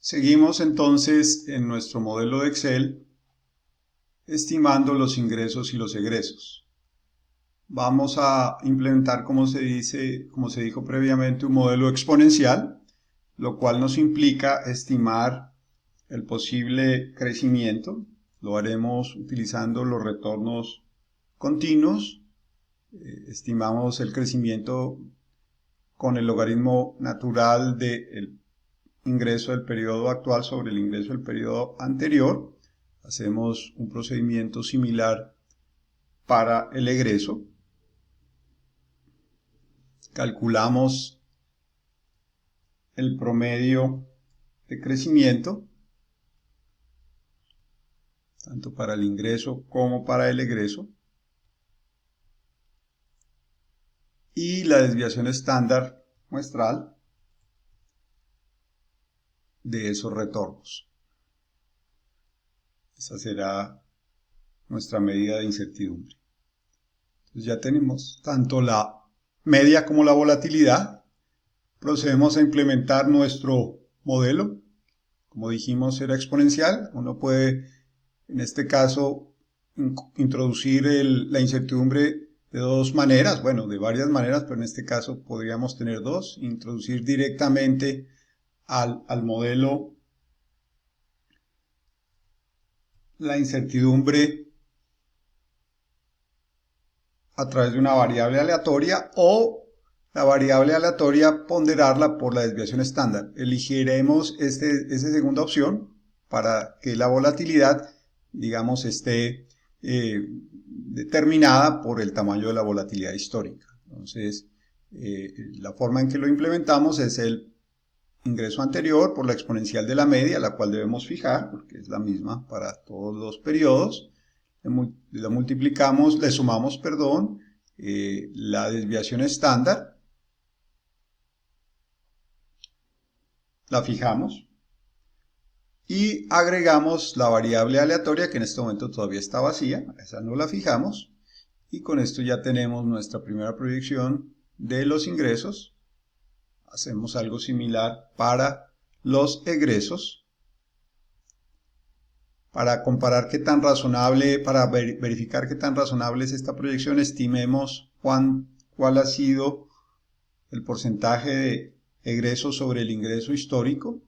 Seguimos entonces en nuestro modelo de Excel estimando los ingresos y los egresos. Vamos a implementar, como se dijo previamente, un modelo exponencial, lo cual nos implica estimar el posible crecimiento. Lo haremos utilizando los retornos continuos. Estimamos el crecimiento con el logaritmo natural del ingreso del periodo actual sobre el ingreso del periodo anterior. Hacemos un procedimiento similar para el egreso. Calculamos el promedio de crecimiento, tanto para el ingreso como para el egreso. Y la desviación estándar muestral de esos retornos. Esa será nuestra medida de incertidumbre. Entonces ya tenemos tanto la media como la volatilidad. Procedemos a implementar nuestro modelo. Como dijimos, era exponencial. Uno puede, en este caso, introducir la incertidumbre de dos maneras, bueno, de varias maneras, pero en este caso podríamos tener dos. Introducir directamente al modelo la incertidumbre a través de una variable aleatoria o la variable aleatoria ponderarla por la desviación estándar. Elegiremos esa segunda opción para que la volatilidad, digamos, esté determinada por el tamaño de la volatilidad histórica. Entonces, la forma en que lo implementamos es el ingreso anterior por la exponencial de la media, la cual debemos fijar, porque es la misma para todos los periodos. La multiplicamos, le sumamos, perdón, la desviación estándar, la fijamos y agregamos la variable aleatoria, que en este momento todavía está vacía, esa no la fijamos, y con esto ya tenemos nuestra primera proyección de los ingresos. Hacemos algo similar para los egresos. Para comparar qué tan razonable, para verificar qué tan razonable es esta proyección, estimemos cuál ha sido el porcentaje de egresos sobre el ingreso histórico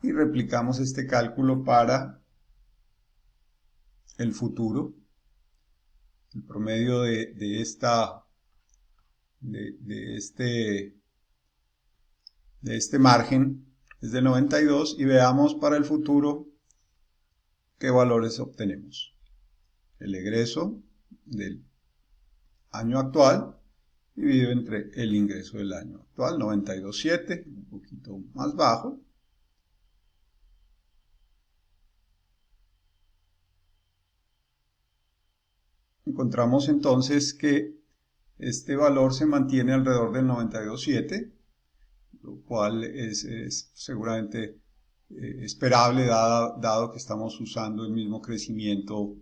y replicamos este cálculo para el futuro. El promedio de este margen es de 92 y veamos para el futuro qué valores obtenemos. El egreso del año actual dividido entre el ingreso del año actual, 92.7, un poquito más bajo. Encontramos entonces que este valor se mantiene alrededor del 92.7, lo cual es seguramente esperable dado que estamos usando el mismo crecimiento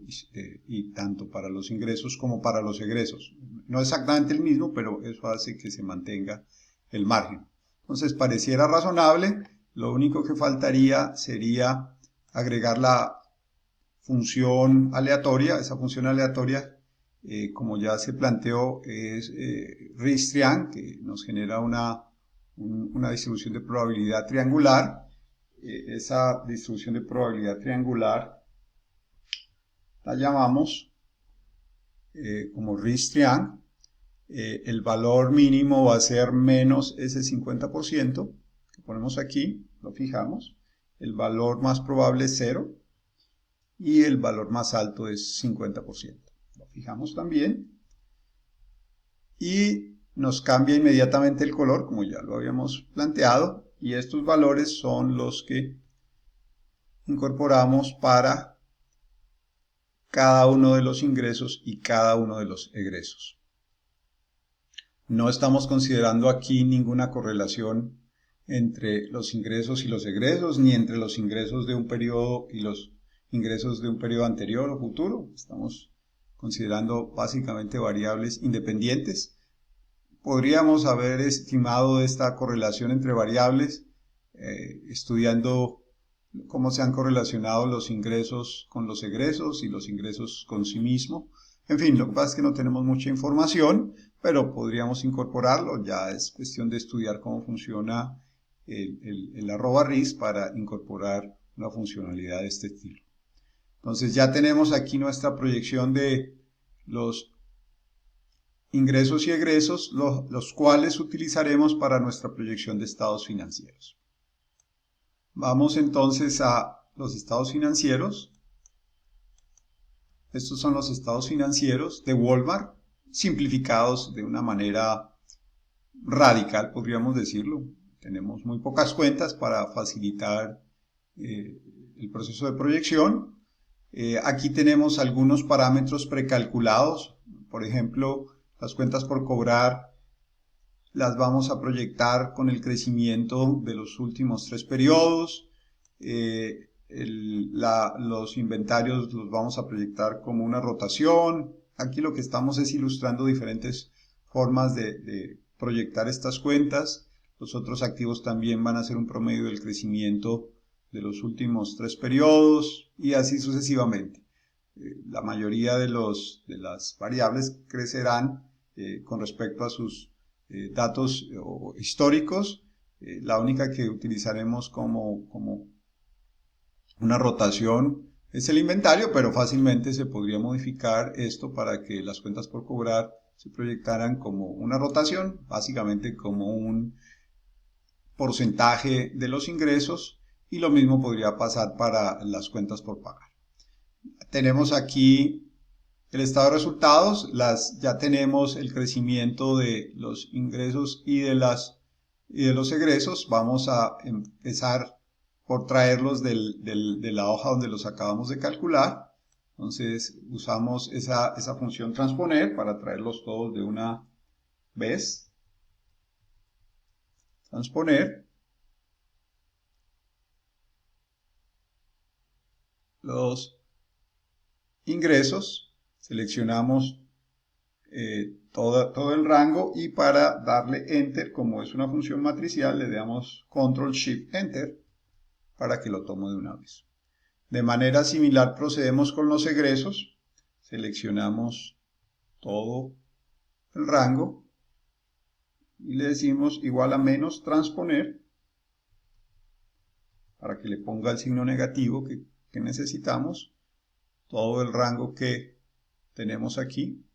y tanto para los ingresos como para los egresos. No exactamente el mismo, pero eso hace que se mantenga el margen. Entonces pareciera razonable, lo único que faltaría sería agregar la función aleatoria. Esa función aleatoria, como ya se planteó, es Ristrian, que nos genera una distribución de probabilidad triangular. Esa distribución de probabilidad triangular la llamamos como Ristrian. El valor mínimo va a ser menos ese 50% que ponemos aquí, lo fijamos. El valor más probable es 0 y el valor más alto es 50%. Lo fijamos también y nos cambia inmediatamente el color, como ya lo habíamos planteado, y estos valores son los que incorporamos para cada uno de los ingresos y cada uno de los egresos. No estamos considerando aquí ninguna correlación entre los ingresos y los egresos, ni entre los ingresos de un periodo y los ingresos de un periodo anterior o futuro. Estamos considerando básicamente variables independientes. Podríamos haber estimado esta correlación entre variables estudiando cómo se han correlacionado los ingresos con los egresos y los ingresos con sí mismo. En fin, lo que pasa es que no tenemos mucha información, pero podríamos incorporarlo. Ya es cuestión de estudiar cómo funciona el @RIS para incorporar una funcionalidad de este estilo. Entonces ya tenemos aquí nuestra proyección de los ingresos y egresos, los cuales utilizaremos para nuestra proyección de estados financieros. Vamos entonces a los estados financieros. Estos son los estados financieros de Walmart, simplificados de una manera radical, podríamos decirlo. Tenemos muy pocas cuentas para facilitar el proceso de proyección. Aquí tenemos algunos parámetros precalculados. Por ejemplo, las cuentas por cobrar las vamos a proyectar con el crecimiento de los últimos 3 periodos. Los inventarios los vamos a proyectar como una rotación. Aquí lo que estamos es ilustrando diferentes formas de proyectar estas cuentas. Los otros activos también van a ser un promedio del crecimiento de los últimos 3 periodos y así sucesivamente. La mayoría de las variables crecerán con respecto a sus datos históricos. La única que utilizaremos como una rotación es el inventario, pero fácilmente se podría modificar esto para que las cuentas por cobrar se proyectaran como una rotación, básicamente como un porcentaje de los ingresos, y lo mismo podría pasar para las cuentas por pagar. Tenemos aquí el estado de resultados, ya tenemos el crecimiento de los ingresos y de los egresos. Vamos a empezar por traerlos de la hoja donde los acabamos de calcular. Entonces usamos esa función transponer para traerlos todos de una vez. Transponer. Los ingresos, seleccionamos todo el rango y para darle Enter, como es una función matricial, le damos Control Shift Enter para que lo tome de una vez. De manera similar procedemos con los egresos, seleccionamos todo el rango y le decimos igual a menos transponer para que le ponga el signo negativo que necesitamos, todo el rango que tenemos aquí.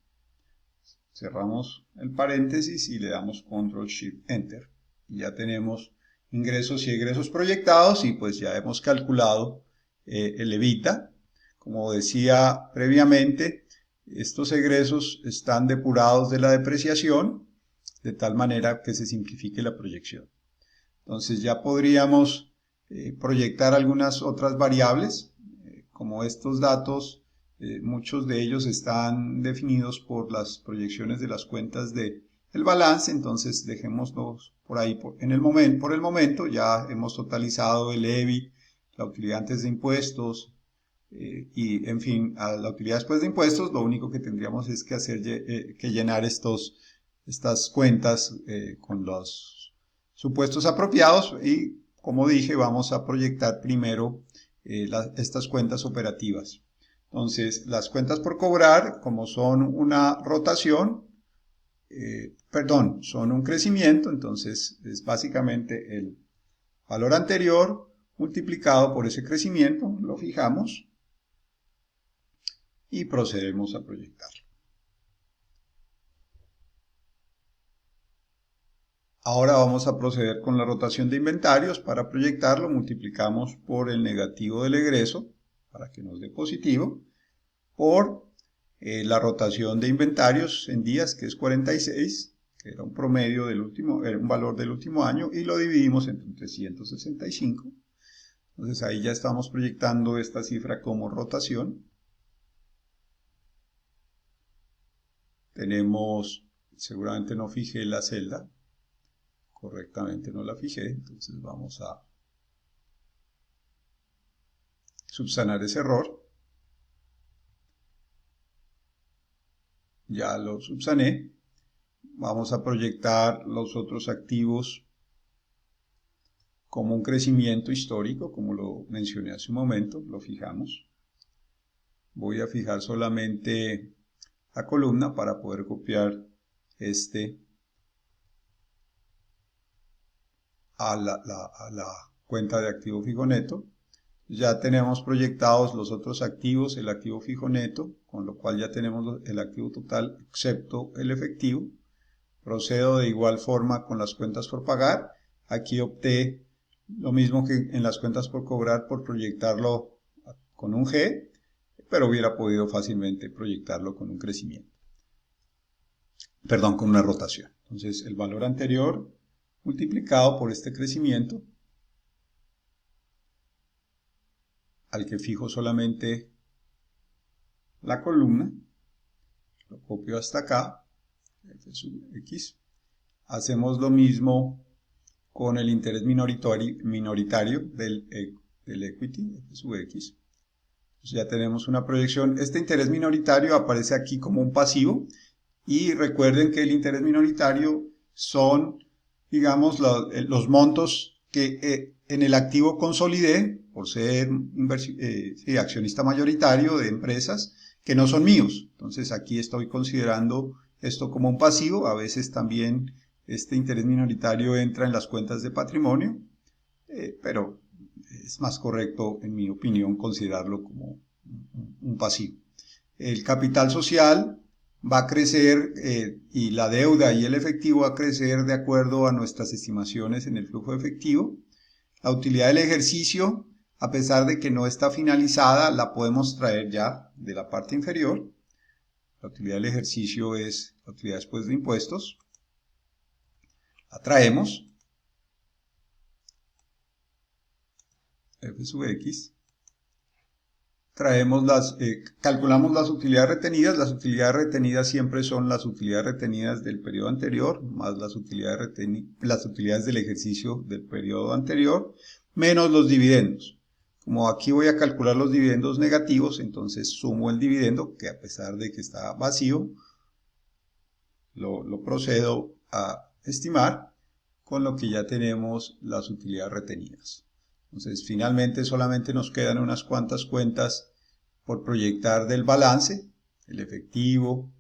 Cerramos el paréntesis y le damos Control Shift Enter. Y ya tenemos ingresos y egresos proyectados y pues ya hemos calculado el EBITDA. Como decía previamente, estos egresos están depurados de la depreciación de tal manera que se simplifique la proyección. Entonces ya podríamos proyectar algunas otras variables, como estos datos. Muchos de ellos están definidos por las proyecciones de las cuentas del balance, entonces dejémoslos por ahí por el momento. Ya hemos totalizado el EBIT, la utilidad antes de impuestos y en fin, a la utilidad después de impuestos. Lo único que tendríamos es que llenar estas cuentas con los supuestos apropiados y, como dije, vamos a proyectar primero estas cuentas operativas. Entonces, las cuentas por cobrar, como son una rotación, son un crecimiento, entonces es básicamente el valor anterior multiplicado por ese crecimiento, lo fijamos y procedemos a proyectarlo. Ahora vamos a proceder con la rotación de inventarios. Para proyectarlo multiplicamos por el negativo del egreso para que nos dé positivo, por la rotación de inventarios en días, que es 46, que era un promedio era un valor del último año, y lo dividimos entre 365. Entonces ahí ya estamos proyectando esta cifra como rotación. Seguramente no fijé la celda, correctamente no la fijé, entonces vamos a subsanar ese error. Ya lo subsané. Vamos a proyectar los otros activos como un crecimiento histórico, como lo mencioné hace un momento, lo fijamos. Voy a fijar solamente la columna para poder copiar a la cuenta de activo fijo neto. Ya tenemos proyectados los otros activos, el activo fijo neto, con lo cual ya tenemos el activo total excepto el efectivo. Procedo de igual forma con las cuentas por pagar. Aquí opté lo mismo que en las cuentas por cobrar por proyectarlo con un G, pero hubiera podido fácilmente proyectarlo con un crecimiento. Perdón, con una rotación. Entonces el valor anterior multiplicado por este crecimiento, al que fijo solamente la columna, lo copio hasta acá, F sub X. Hacemos lo mismo con el interés minoritario del equity, F sub X. Entonces ya tenemos una proyección. Este interés minoritario aparece aquí como un pasivo, y recuerden que el interés minoritario son, digamos, los montos que en el activo consolidé por ser accionista mayoritario de empresas que no son míos. Entonces aquí estoy considerando esto como un pasivo. A veces también este interés minoritario entra en las cuentas de patrimonio, pero es más correcto, en mi opinión, considerarlo como un pasivo. El capital social va a crecer y la deuda y el efectivo va a crecer de acuerdo a nuestras estimaciones en el flujo de efectivo. La utilidad del ejercicio, a pesar de que no está finalizada, la podemos traer ya de la parte inferior. La utilidad del ejercicio es la utilidad después de impuestos. La traemos. F sub X. Calculamos las utilidades retenidas. Las utilidades retenidas siempre son las utilidades retenidas del periodo anterior, más las utilidades del ejercicio del periodo anterior, menos los dividendos. Como aquí voy a calcular los dividendos negativos, entonces sumo el dividendo, que a pesar de que está vacío, lo procedo a estimar, con lo que ya tenemos las utilidades retenidas. Entonces, finalmente solamente nos quedan unas cuantas cuentas por proyectar del balance, el efectivo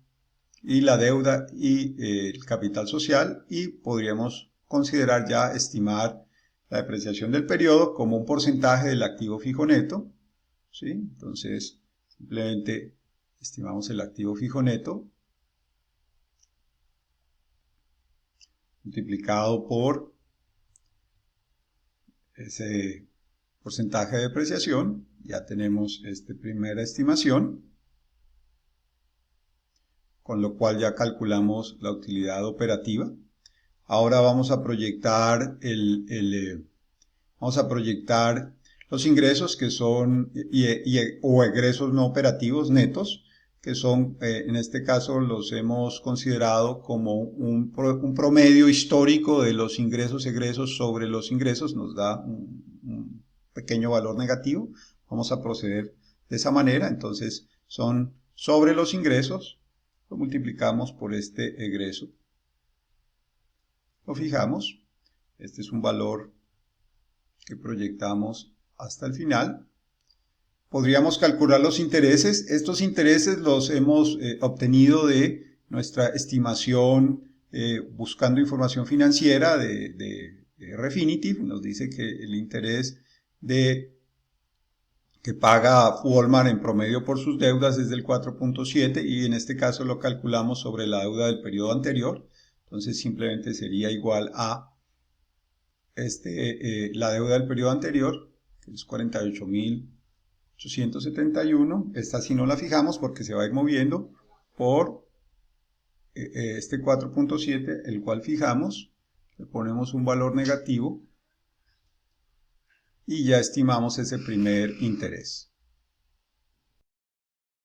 y la deuda y el capital social, y podríamos considerar ya estimar la depreciación del periodo como un porcentaje del activo fijo neto, ¿sí? Entonces, simplemente estimamos el activo fijo neto multiplicado por ese porcentaje de depreciación. Ya tenemos esta primera estimación, con lo cual ya calculamos la utilidad operativa. Ahora vamos a proyectar los ingresos que son o egresos no operativos netos, que son, en este caso los hemos considerado como un promedio histórico de los egresos sobre los ingresos. Nos da un pequeño valor negativo. Vamos a proceder de esa manera. Entonces son sobre los ingresos, lo multiplicamos por este egreso, lo fijamos. Este es un valor que proyectamos hasta el final. Podríamos calcular los intereses. Estos intereses los hemos obtenido de nuestra estimación buscando información financiera de Refinitiv. Nos dice que el interés que paga Walmart en promedio por sus deudas es del 4.7, y en este caso lo calculamos sobre la deuda del periodo anterior. Entonces simplemente sería igual a la deuda del periodo anterior, que es 48.871. Esta sí no la fijamos porque se va a ir moviendo por este 4.7, el cual fijamos. Le ponemos un valor negativo y ya estimamos ese primer interés.